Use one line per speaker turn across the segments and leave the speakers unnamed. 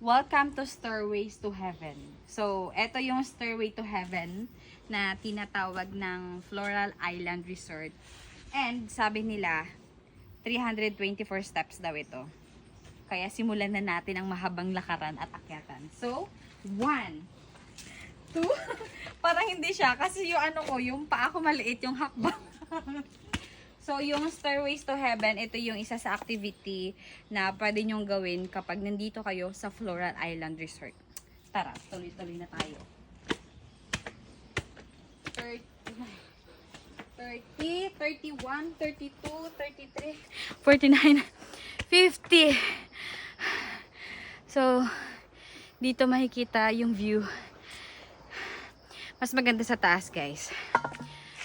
Welcome to Stairways to Heaven. So, eto yung Stairway to Heaven na tinatawag ng Floral Island Resort. And sabi nila, 324 steps daw ito. Kaya simulan na natin ang mahabang lakaran at akyatan. So, 1, 2, parang hindi siya kasi yung ano ko, yung paa ko maliit, yung hakbang. So, yung Stairways to Heaven, ito yung isa sa activity na pwede nyong gawin kapag nandito kayo sa Floral Island Resort. Tara, tuloy-tuloy na tayo. 30, 31, 32, 33, 49, 50. So, dito makikita yung view. Mas maganda sa taas, guys.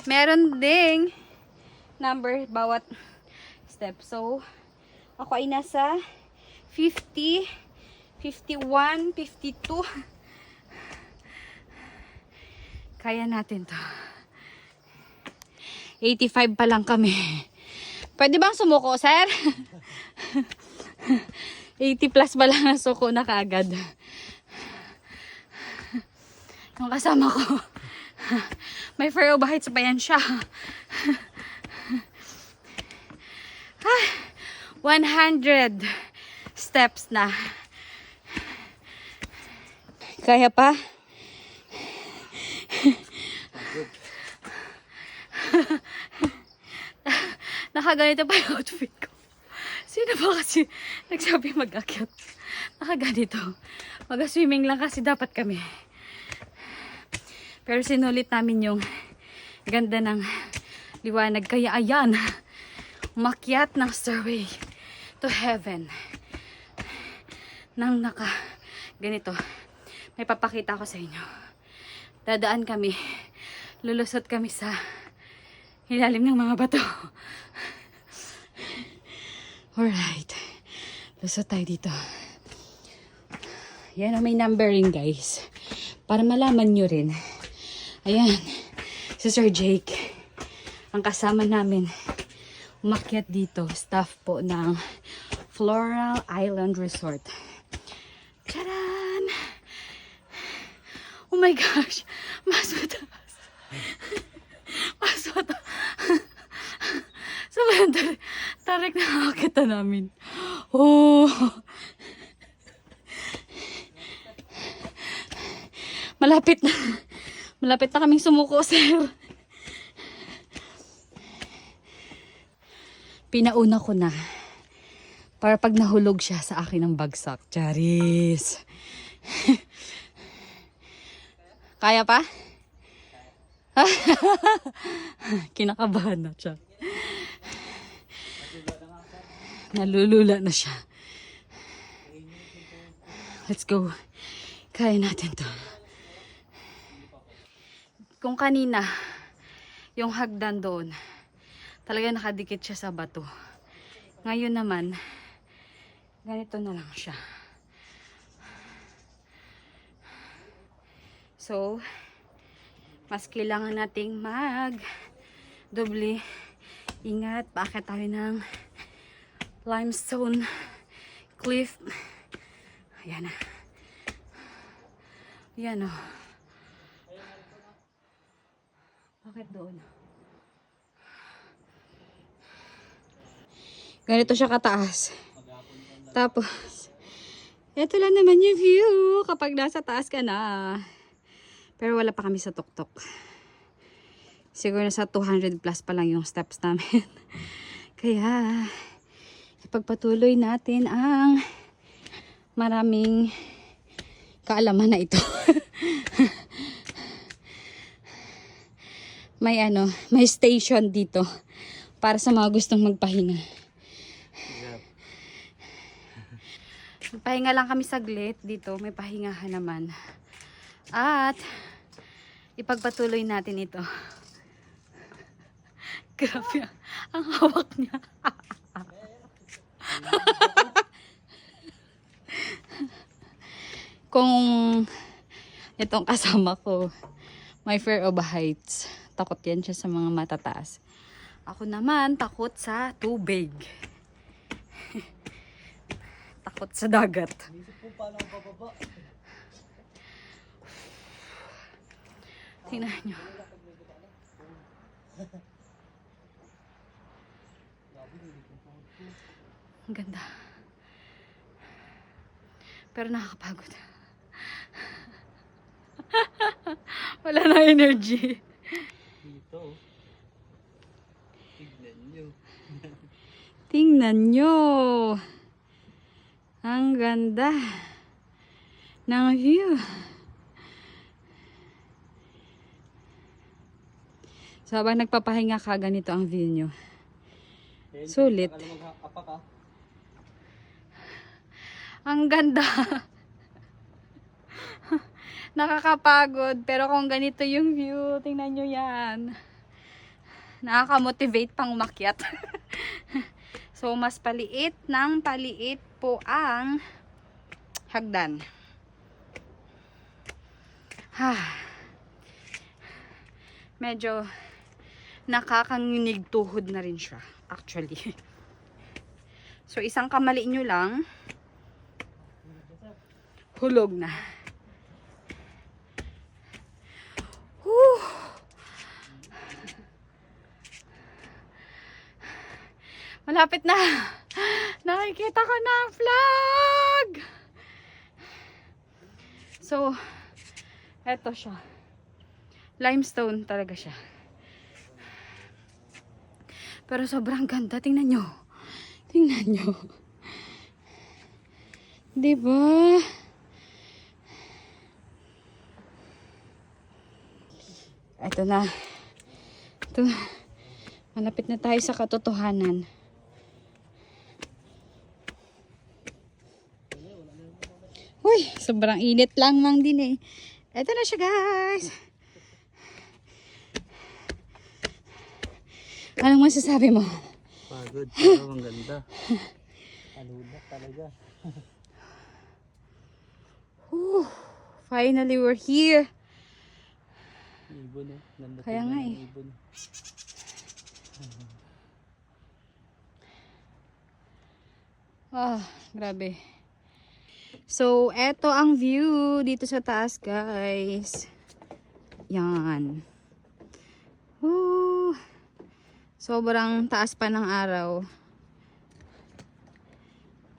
Meron ding number bawat step. So, ako ay nasa 50, 51, 52. Kaya natin to. 85 pa lang kami. Pwede bang sumuko, sir? 80 plus pa lang ang suko na kaagad. Yung kasama ko, may fear of heights pa yan siya. 100 steps na. Kaya pa? Nakaganito pa yung outfit ko. Sino ba kasi nagsabi mag-akyat? Nakaganito. Mag-swimming lang kasi dapat kami. Pero sinulit namin yung ganda ng liwanag. Kaya ayan, umakyat ng Stairway to Heaven. Nang ganito. May papakita ko sa inyo. Dadaan kami. Lulusot kami sa ilalim ng mga bato. Alright. Lusot tayo dito. Yan, may numbering, guys. Para malaman nyo rin. Ayan. Si Sir Jake. Ang kasama namin. Umakyat dito. Staff po ng Floral Island Resort. Tcharan! Oh my gosh! Mas mataas. Mas mataas. Sobrang tarik na nakakita namin. Oh! Malapit na. Malapit na kaming sumuko, sir. Pinauna ko na. Para pag nahulog siya sa akin ng bagsak. Charis. Kaya pa? Kinakabahan na siya. Nalulula na siya. Let's go. Kaya natin to. Kung kanina, yung hagdan doon, talaga nakadikit siya sa bato. Ngayon naman, ganito na lang siya. So, mas kailangan nating doble ingat. Bakit tayo ng limestone cliff. Ayan na. Ayan o. Bakit doon? Ganito siya kataas. Tapos, ito lang naman yung view kapag nasa taas ka na. Pero wala pa kami sa tuktok. Siguro sa 200 plus pa lang yung steps namin. Kaya, ipagpatuloy natin ang maraming kaalaman na ito. May station dito para sa mga gustong magpahinga. Pahinga lang kami saglit dito, may pahingahan naman. At ipagpatuloy natin ito. Grabe, ang hawak niya. Kung itong kasama ko, may fear of heights. Takot yan siya sa mga matataas. Ako naman, takot sa tubig. takot sa dagat.
Inisip po paano ang bababa.
Tingnan nyo. Ang ganda. Pero nakakapagod. Wala na energy.
Dito. Tignan nyo.
Tingnan nyo. Ang ganda ng view. So, habang nagpapahinga ka, ganito ang view nyo. Sulit. Ang ganda. Nakakapagod. Pero kung ganito yung view, tingnan nyo yan. Nakaka-motivate pang umakyat. So, mas paliit ng paliit po ang hagdan. Medyo nakakanginig tuhod na rin siya, actually. So, isang kamali nyo lang, hulog na. Whew. Malapit na. Nakikita ko na ang flag. So, eto siya. Limestone talaga siya. Pero sobrang ganda. Tingnan nyo. Tingnan nyo. Diba? Ito na. Ito na. Malapit na tayo sa katotohanan. Uy, sobrang init lang din eh. Ito na siya, guys. Anong masasabi mo?
Pagod, pero ang ganda. Alunak talaga.
Finally, we're here.
Ibon eh. Ganda
Kaya nga eh.
ibon.
Grabe. So, eto ang view dito sa taas, guys. Yan. Woo! Sobrang taas pa ng araw.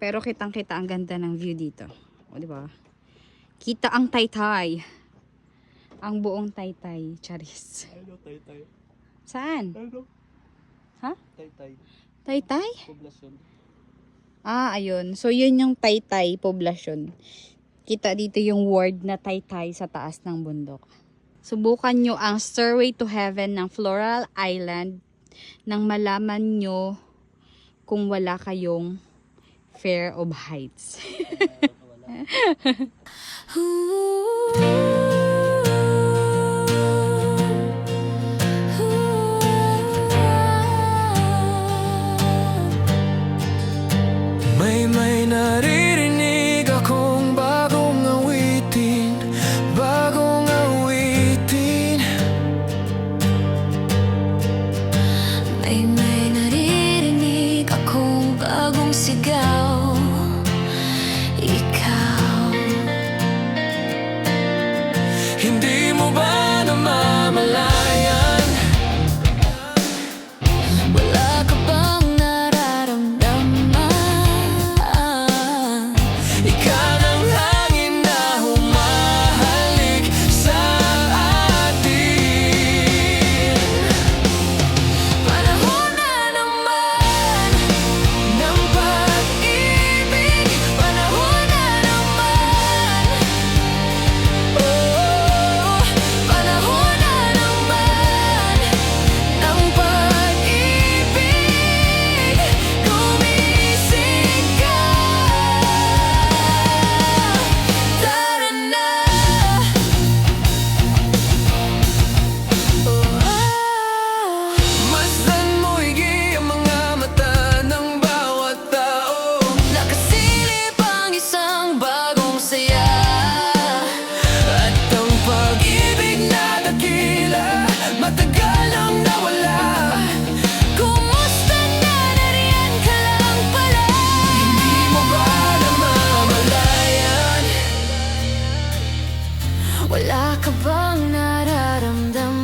Pero kitang-kita ang ganda ng view dito. O, di ba? Kita ang Taytay. Ang buong Taytay. Charis.
Ano, Taytay?
Saan?
Ano?
Ha?
Taytay.
Taytay?
Poblasyon.
Ayun. So, yun yung Taytay poblasyon. Kita dito yung word na Taytay sa taas ng bundok. Subukan nyo ang Stairway to Heaven ng Floral Island nang malaman nyo kung wala kayong fear of heights.
May naririnig akong bagong awitin, bagong awitin. May naririnig akong bagong sigaw, ikaw. ka bang nararamdaman?